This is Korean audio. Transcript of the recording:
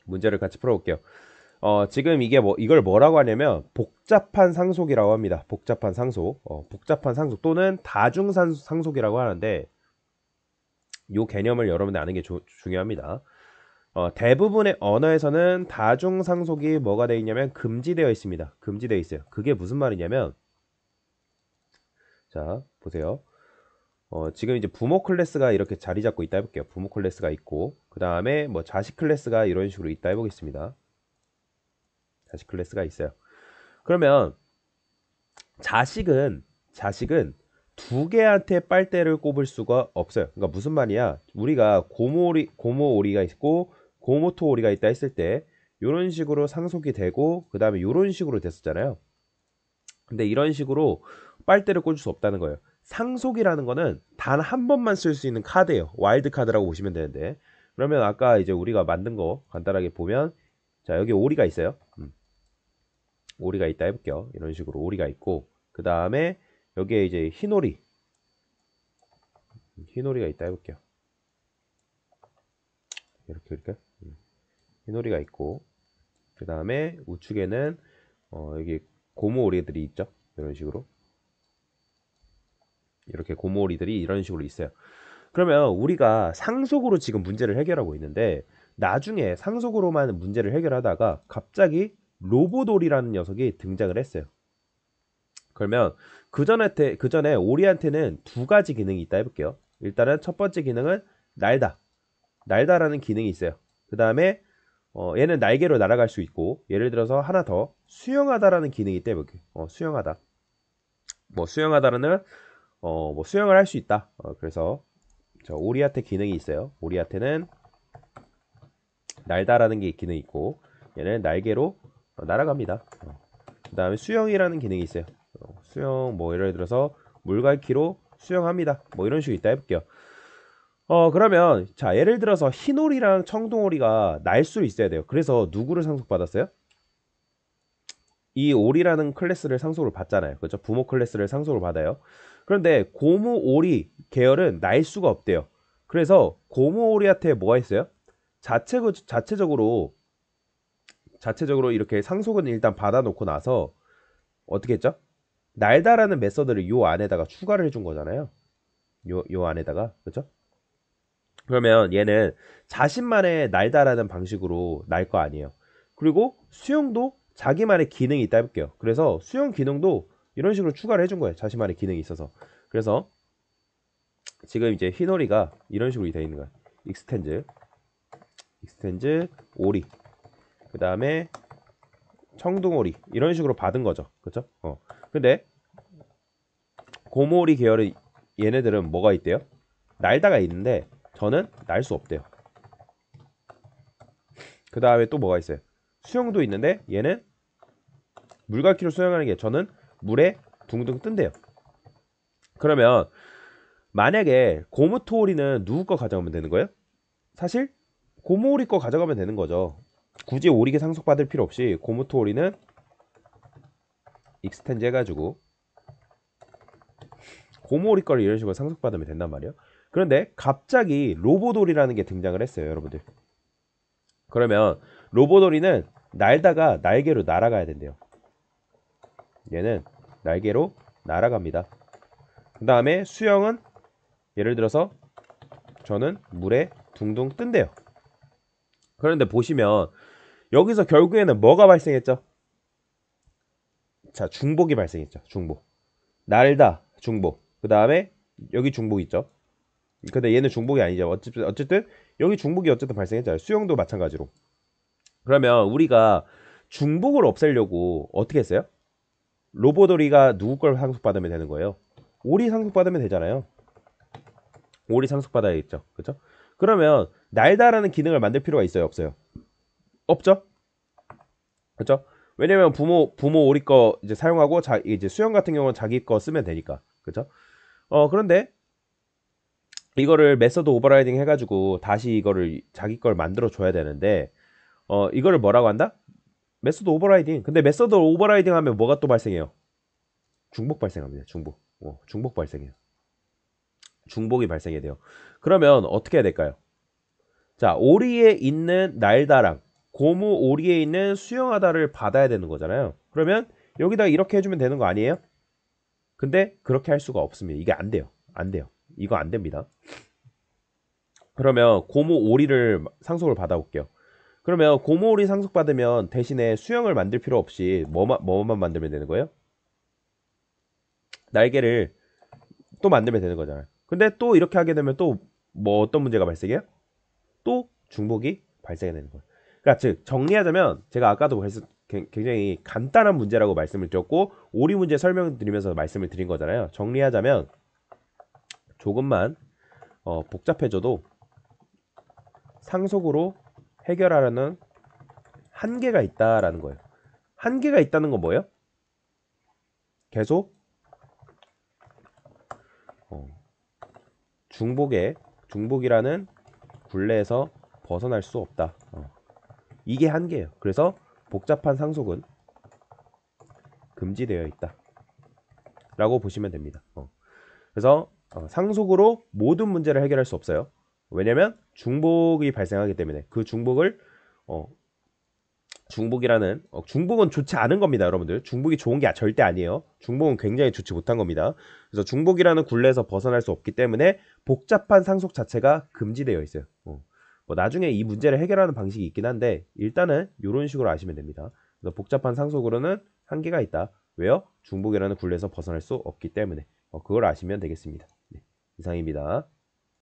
문제를 같이 풀어볼게요. 지금 이걸 뭐라고 하냐면 복잡한 상속이라고 합니다. 복잡한 상속. 복잡한 상속 또는 상속이라고 하는데 이 개념을 여러분들 아는 게 중요합니다. 대부분의 언어에서는 다중 상속이 뭐가 되어 있냐면 금지되어 있습니다. 금지되어 있어요. 그게 무슨 말이냐면 자, 보세요. 지금 이제 부모 클래스가 이렇게 자리 잡고 있다 해볼게요. 부모 클래스가 있고 그 다음에 뭐 자식 클래스가 이런 식으로 있다 해보겠습니다. 자식 클래스가 있어요. 그러면 자식은 두 개한테 빨대를 꼽을 수가 없어요. 그러니까 무슨 말이야? 우리가 고모오리가 있고 고모토오리가 있다 했을 때 이런 식으로 상속이 되고 그 다음에 이런 식으로 됐었잖아요. 근데 이런 식으로 빨대를 꽂을 수 없다는 거예요. 상속이라는 거는 단 한 번만 쓸 수 있는 카드예요. 와일드 카드라고 보시면 되는데 그러면 아까 이제 우리가 만든 거 간단하게 보면 자 여기 오리가 있어요. 오리가 있다 해볼게요. 이런 식으로 오리가 있고 그 다음에 여기에 이제 흰오리가 있다 해볼게요. 이렇게 흰오리가 있고 그 다음에 우측에는 여기 고무오리들이 있죠. 이런 식으로 이렇게 고무오리들이 이런 식으로 있어요. 그러면 우리가 상속으로 지금 문제를 해결하고 있는데 나중에 상속으로만 문제를 해결하다가 갑자기 로보돌이라는 녀석이 등장을 했어요. 그러면 그 전에 오리한테는 두 가지 기능이 있다 해볼게요. 일단은 첫 번째 기능은 날다. 날다라는 기능이 있어요. 그 다음에 얘는 날개로 날아갈 수 있고 예를 들어서 하나 더 수영하다라는 기능이 있다 해볼게요. 수영하다. 뭐 수영하다라는 뭐 수영을 할 수 있다. 그래서 저 오리한테 기능이 있어요. 오리한테는 날다라는 게 기능이 있고 얘는 날개로 날아갑니다. 그 다음에 수영이라는 기능이 있어요. 수영 뭐 예를 들어서 물갈퀴로 수영합니다. 뭐 이런 식으로 있다 해볼게요. 그러면 자 예를 들어서 흰오리랑 청둥오리가 날 수 있어야 돼요. 그래서 누구를 상속받았어요? 이 오리라는 클래스를 상속을 받잖아요. 그렇죠? 부모 클래스를 상속을 받아요. 그런데 고무오리 계열은 날 수가 없대요. 그래서 고무오리한테 뭐가 있어요? 자체적으로 이렇게 상속은 일단 받아놓고 나서 어떻게 했죠? 날다라는 메서드를 요 안에다가 추가를 해준 거잖아요. 요 안에다가 그렇죠? 그러면 얘는 자신만의 날다라는 방식으로 날 거 아니에요. 그리고 수영도 자기만의 기능이 있다 해볼게요. 그래서 수영 기능도 이런 식으로 추가를 해준 거예요. 자신만의 기능이 있어서. 그래서 지금 이제 흰오리가 이런 식으로 되어 있는 거예요. 익스텐즈 오리. 그 다음에 청둥오리 이런 식으로 받은 거죠. 그렇죠? 근데 고모오리 계열의 얘네들은 뭐가 있대요? 날다가 있는데 저는 날 수 없대요. 그 다음에 또 뭐가 있어요? 수영도 있는데 얘는 물갈퀴로 수영하는 게 저는 물에 둥둥 뜬대요. 그러면 만약에 고무토오리는 누구 거 가져가면 되는 거예요? 사실 고무오리 거 가져가면 되는 거죠. 굳이 오리게 상속받을 필요 없이 고무토오리는 익스텐즈 해가지고 고무오리 거를 이런 식으로 상속받으면 된단 말이에요. 그런데 갑자기 로보돌이라는 게 등장을 했어요, 여러분들. 그러면 로보돌이는 날다가 날개로 날아가야 된대요. 얘는 날개로 날아갑니다. 그 다음에 수영은 예를 들어서 저는 물에 둥둥 뜬대요. 그런데 보시면 여기서 결국에는 뭐가 발생했죠? 자, 중복이 발생했죠. 중복. 날다, 중복. 그 다음에 여기 중복 있죠. 근데 얘는 중복이 아니죠. 어쨌든 여기 중복이 어쨌든 발생했잖아요. 수영도 마찬가지로. 그러면 우리가 중복을 없애려고 어떻게 했어요? 로보도리가 누구 걸 상속받으면 되는 거예요? 오리 상속받으면 되잖아요. 오리 상속받아야겠죠. 그렇죠? 그러면 날다라는 기능을 만들 필요가 있어요, 없어요? 없죠? 그렇죠? 왜냐면 부모 오리 거 이제 사용하고 이제 수영 같은 경우는 자기 거 쓰면 되니까. 그렇죠? 그런데 이거를 메서드 오버라이딩 해가지고 다시 이거를 자기 걸 만들어 줘야 되는데 이거를 뭐라고 한다? 메서드 오버라이딩. 근데 메서드 오버라이딩 하면 뭐가 또 발생해요? 중복 발생합니다. 중복 발생해요. 중복이 발생해야 돼요. 그러면 어떻게 해야 될까요? 자, 오리에 있는 날다랑 고무 오리에 있는 수영하다를 받아야 되는 거잖아요. 그러면 여기다 이렇게 해주면 되는 거 아니에요? 근데 그렇게 할 수가 없습니다. 이게 안 돼요. 안 돼요. 이거 안 됩니다. 그러면 고무 오리를 상속을 받아볼게요. 그러면 고무 오리 상속 받으면 대신에 수영을 만들 필요 없이 뭐만 만들면 되는 거예요? 날개를 또 만들면 되는 거잖아요. 근데 또 이렇게 하게 되면 또 뭐 어떤 문제가 발생해요? 또 중복이 발생이 되는 거예요. 그러니까 즉 정리하자면 제가 아까도 그래서 굉장히 간단한 문제라고 말씀을 드렸고 오리 문제 설명드리면서 말씀을 드린 거잖아요. 정리하자면 조금만 복잡해져도 상속으로 해결하려는 한계가 있다라는 거예요. 한계가 있다는 건 뭐예요? 계속 중복이라는 굴레에서 벗어날 수 없다. 이게 한계예요. 그래서 복잡한 상속은 금지되어 있다. 라고 보시면 됩니다. 그래서 상속으로 모든 문제를 해결할 수 없어요. 왜냐면 중복이 발생하기 때문에 그 중복을 중복은 좋지 않은 겁니다, 여러분들. 중복이 좋은 게 절대 아니에요. 중복은 굉장히 좋지 못한 겁니다. 그래서 중복이라는 굴레에서 벗어날 수 없기 때문에 복잡한 상속 자체가 금지되어 있어요. 뭐 나중에 이 문제를 해결하는 방식이 있긴 한데 일단은 이런 식으로 아시면 됩니다. 그래서 복잡한 상속으로는 한계가 있다. 왜요? 중복이라는 굴레에서 벗어날 수 없기 때문에 그걸 아시면 되겠습니다. 네, 이상입니다.